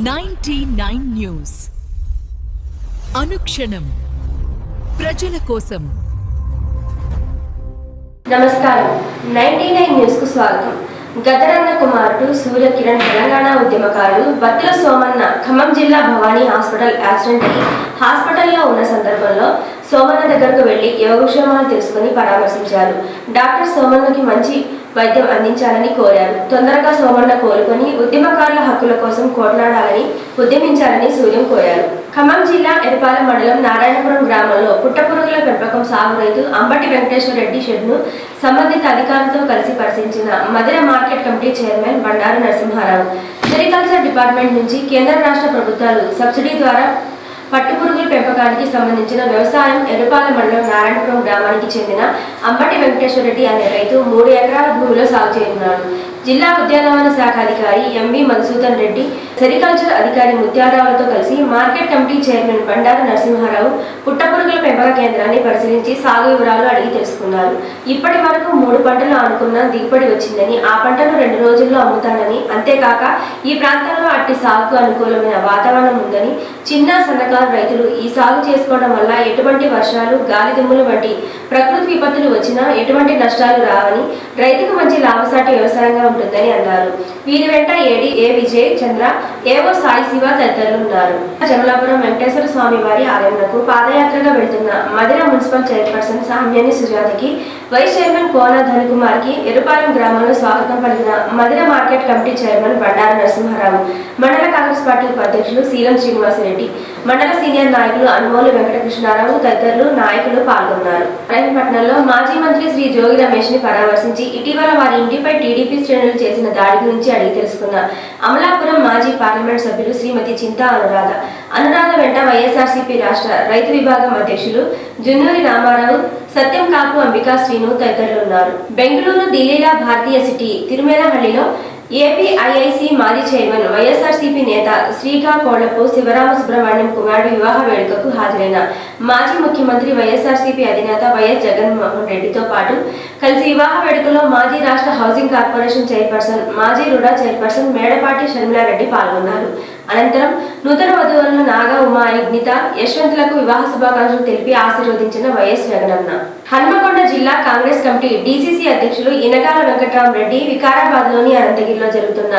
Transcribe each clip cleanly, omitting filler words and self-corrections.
99 news అనుక్షణం ప్రజల కోసం. నమస్కారం. 99 న్యూస్ కు స్వాగతం. గదరన్న కుమారుడు సూర్య కిరణ్ తెలంగాణ ఉద్యమకారుడు బత్తుల సోమన్న ఖమ్మం జిల్లా భవానీ హాస్పిటల్ యాక్సిడెంట్ అయ్యి హాస్పిటల్లో ఉన్న సందర్భంలో సోమన్న దగ్గరకు వెళ్లి యోగక్షేమాలు తెలుసుకుని పరామర్శించారు. డాక్టర్ సోమన్నకి మంచి వైద్యం అందించాలని కోరారు. తొందరగా సోమన్న కోలుకొని ఉద్యమకారుల హక్కుల కోసం కొట్లాడాలని ఉద్యమించాలని సూర్యం కోరారు. ఖమ్మం జిల్లా ఎరపాలెం మండలం నారాయణపురం గ్రామంలో పుట్టపురుగుల పెంపకం సాగు రైతు అంబటి వెంకటేశ్వర రెడ్డి షెడ్ను సంబంధిత అధికారులతో కలిసి పరిశీలించిన Madhira market committee chairman Bandaru Narasimharao, sericulture department నుంచి కేంద్ర రాష్ట్ర ప్రభుత్వాలు సబ్సిడీ ద్వారా పట్టుపురుగుల పెంపకానికి సంబంధించిన వ్యవసాయం ఎరుపాలెం మండలం నారాయణపురం గ్రామానికి చెందిన అంబటి వెంకటేశ్వర రెడ్డి అనే రైతు 3 ఎకరాల భూమిలో సాగు చేయనున్నాడు. జిల్లా ఉద్యానవన శాఖ అధికారి ఎంవి మధుసూదన్ రెడ్డి, సెరికల్చర్ అధికారి ముత్యాలరావులతో కలిసి market committee chairman Bandaru Narasimha Rao పుట్టపురుగుల పెంపక కేంద్రాన్ని పరిశీలించి సాగు వివరాలు అడిగి తెలుసుకున్నారు. ఇప్పటి వరకు 3 పంటలు అనుకున్న దిగుబడి వచ్చిందని, ఆ పంటను 2 రోజుల్లో అమ్ముతానని, అంతేకాక ఈ ప్రాంతంలో అట్టి సాగుకు అనుకూలమైన వాతావరణం ఉందని, చిన్న సన్నకారు రైతులు ఈ సాగు చేసుకోవడం వల్ల ఎటువంటి వర్షాలు, గాలి దుమ్ములు వంటి ప్రకృతి విపత్తులు వచ్చినా ఎటువంటి నష్టాలు రావని, రైతుకు మంచి లాభసాటి వ్యవసాయంగా ఉంటుందని అన్నారు. వీరి వెంట ఏడి ఏ విజయ్ చంద్ర, ఏవో సాయి శివ తదితరులు ఉన్నారు. జమలాపురం వెంకటేశ్వర స్వామి వారి ఆలయంలో పాదయాత్రగా వెళ్తున్న మధిర మున్సిపల్ చైర్పర్సన్ సామ్యాని సుజాతకి, వైస్ చైర్మన్ కోన ధనకుమార్ కి ఎరుపాలెం గ్రామంలో స్వాగతం పలికిన Madhira market committee chairman Bandaru Narasimha Rao, మండల కాంగ్రెస్ పార్టీ ఉపాధ్యక్షులు శీలం శ్రీనివాసరెడ్డి, మండల సీనియర్ నాయకులు అనుమోలు వెంకటకృష్ణారావు తదితరులు నాయకులు పాల్గొన్నారు. పట్టణంలో మాజీ మంత్రి శ్రీ జోగి రమేష్ ని పరామర్శించి ఇటీవల వారి ఇంటిపై టీడీపీ శ్రేణులు చేసిన దాడి గురించి అడిగి తెలుసుకున్న అమలాపురం మాజీ పార్లమెంట్ సభ్యులు శ్రీమతి చింతా అనురాధ వెంట వైఎస్ఆర్సీపీ రాష్ట్ర రైతు విభాగం అధ్యక్షులు జున్నూరి రామారావు, సత్యం కాపు, అంబికా శ్రీను తదితరులు ఉన్నారు. బెంగళూరు ఢిల్లీల భారతీయ సిటీ తిరుమలహళ్లిలో ఏపీఐఐసి మాజీ చైర్మన్ వైఎస్ఆర్సీపీ నేత శ్రీకా కోళ్లపు శివరామ సుబ్రహ్మణ్యం కుమారుడు వివాహ వేడుకకు హాజరైన మాజీ ముఖ్యమంత్రి వైఎస్ఆర్సీపీ అధినేత వైఎస్ జగన్మోహన్ రెడ్డితో పాటు కలిసి వివాహ వేడుకలో మాజీ రాష్ట్ర హౌసింగ్ కార్పొరేషన్ చైర్పర్సన్, మాజీ రుడా చైర్పర్సన్ మేడపాటి షర్మిలారెడ్డి పాల్గొన్నారు. అనంతరం నూతన వధువులను నాగా, ఉమా, ఇగ్నిత, యశ్వంతులకు వివాహ శుభాకాంక్షలు తెలిపి ఆశీర్వదించిన వైఎస్ జగనన్న. హన్మకొండ జిల్లా కాంగ్రెస్ కమిటీ డీసీసీ అధ్యక్షులు ఇనగాల వెంకట్రామరెడ్డి వికారాబాద్ లోని అనంతగిరిలో జరుగుతున్న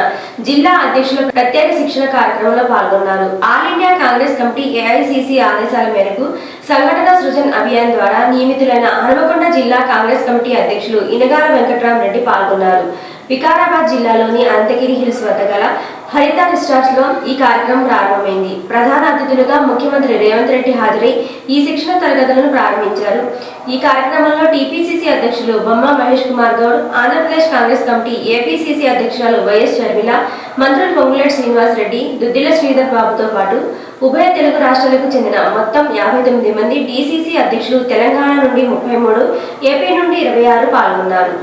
జిల్లా అధ్యక్షుల ప్రత్యేక శిక్షణ కార్యక్రమంలో పాల్గొన్నారు. All India Congress committee AICC ఆదేశాల మేరకు సంఘటన సృజన్ అభియాన్ ద్వారా నియమితులైన హన్మకొండ జిల్లా కాంగ్రెస్ కమిటీ అధ్యక్షులు ఇనగాల వెంకట్రామరెడ్డి పాల్గొన్నారు. వికారాబాద్ జిల్లాలోని అనంతగిరి హిల్స్ వద్ద గల హరిత రిసార్ట్స్ లో ఈ కార్యక్రమం ప్రారంభమైంది. ప్రధాన అతిథులుగా ముఖ్యమంత్రి రేవంత్ రెడ్డి హాజరై ఈ శిక్షణ తరగతులను ప్రారంభించారు. ఈ కార్యక్రమంలో టీపీసీసీ అధ్యక్షులు బొమ్మ మహేష్ కుమార్ గౌడ్, ఆంధ్రప్రదేశ్ కాంగ్రెస్ కమిటీ ఏపీసీసీ అధ్యక్షురాలు వైఎస్ షర్మిల, మంత్రులు పొంగులేటి శ్రీనివాస్ రెడ్డి, దుద్దిల శ్రీధర్ బాబుతో పాటు ఉభయ తెలుగు రాష్ట్రాలకు చెందిన మొత్తం 59 మంది డీసీసీ అధ్యక్షులు తెలంగాణ నుండి 33, ఏపీ నుండి 26 పాల్గొన్నారు.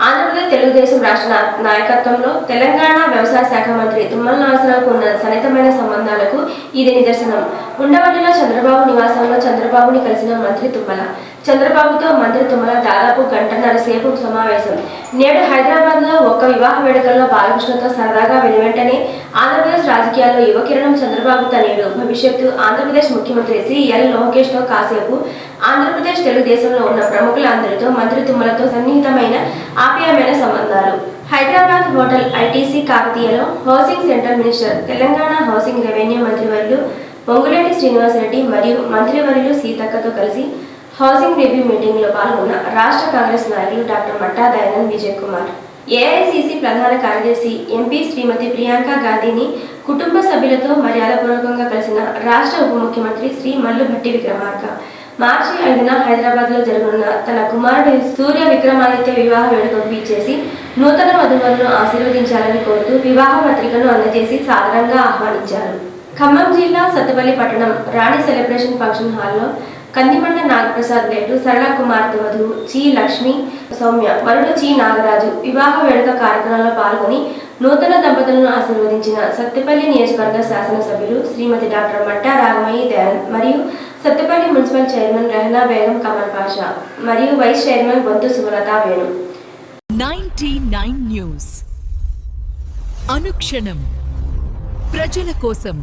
ఆంధ్రప్రదేశ్ తెలుగుదేశం రాష్ట్ర నాయకత్వంలో తెలంగాణ వ్యవసాయ శాఖ మంత్రి తుమ్మల నాగేశ్వరరావుకు ఉన్న సన్నిహితమైన సంబంధాలకు ఇది నిదర్శనం. ఉండవల్లిలో చంద్రబాబు నివాసంలో చంద్రబాబుని కలిసిన మంత్రి తుమ్మల, చంద్రబాబుతో మంత్రి తుమ్మల దాదాపు గంటన్నర సేపు సమావేశం. నేడు హైదరాబాద్ లో ఒక వివాహ వేడుకల్లో బాలకృష్ణతో సరదాగా వెనువెంటనే ఆంధ్రప్రదేశ్ రాజకీయాల్లో యువకిరణం చంద్రబాబు తనయుడు, భవిష్యత్తు ఆంధ్రప్రదేశ్ ముఖ్యమంత్రి శ్రీ ఎల్ లోకేష్ తో కాసేపు ఆంధ్రప్రదేశ్ తెలుగుదేశంలో ఉన్న ప్రముఖులందరితో మంత్రి తుమ్మలతో సన్నిహితమైన ఆప్యాయమైన సంబంధాలు. హైదరాబాద్ హోటల్ ఐటీసీ కాకతీయలో housing centre minister, Telangana housing revenue మంత్రివర్యులు పొంగులేటి శ్రీనివాసరెడ్డి మరియు మంత్రివర్యులు సీతక్కతో కలిసి హౌసింగ్ రివ్యూ మీటింగ్ లో పాల్గొన్న రాష్ట్ర కాంగ్రెస్ నాయకులు డాక్టర్ మట్టా దయానంద్ విజయ్ కుమార్, ఏఐసీసీ ప్రధాన కార్యదర్శి ఎంపీ శ్రీమతి ప్రియాంక గాంధీని కుటుంబ సభ్యులతో మర్యాదపూర్వకంగా కలిసిన రాష్ట్ర ఉప ముఖ్యమంత్రి శ్రీ మల్లు భట్టి విక్రమార్క, మార్చి 5న హైదరాబాద్ లో జరగనున్న తన కుమారుడు సూర్య విక్రమాదిత్య వివాహ వేడుకకు విచ్చేసి నూతన వధువులను ఆశీర్వదించాలని కోరుతూ వివాహ పత్రికను అందజేసి సాదరంగా ఆహ్వానించారు. ఖమ్మం జిల్లా సత్తుపల్లి పట్టణం రాణి సెలబ్రేషన్ ఫంక్షన్ హాల్లో కందిమండ నాగప్రసాద్ లేటు సరళ కుమార్తె వధువు చీ లక్ష్మి సౌమ్య, వరుడు చీ నాగరాజు వివాహ వేడుక కార్యక్రమంలో పాల్గొని నూతన దంపతులను ఆశీర్వదించిన సత్తుపల్లి నియోజకవర్గ శాసనసభ్యులు శ్రీమతి డాక్టర్ మట్టా రాగమయ్యి దయానంద్ మరియు సత్తుపల్లి మున్సిపల్ చైర్మన్ రెహనా బేగం కమల్ పాషా మరియు vice chairman Bonthu Sumalatha Venu. 99 news అనుక్షణం ప్రజల కోసం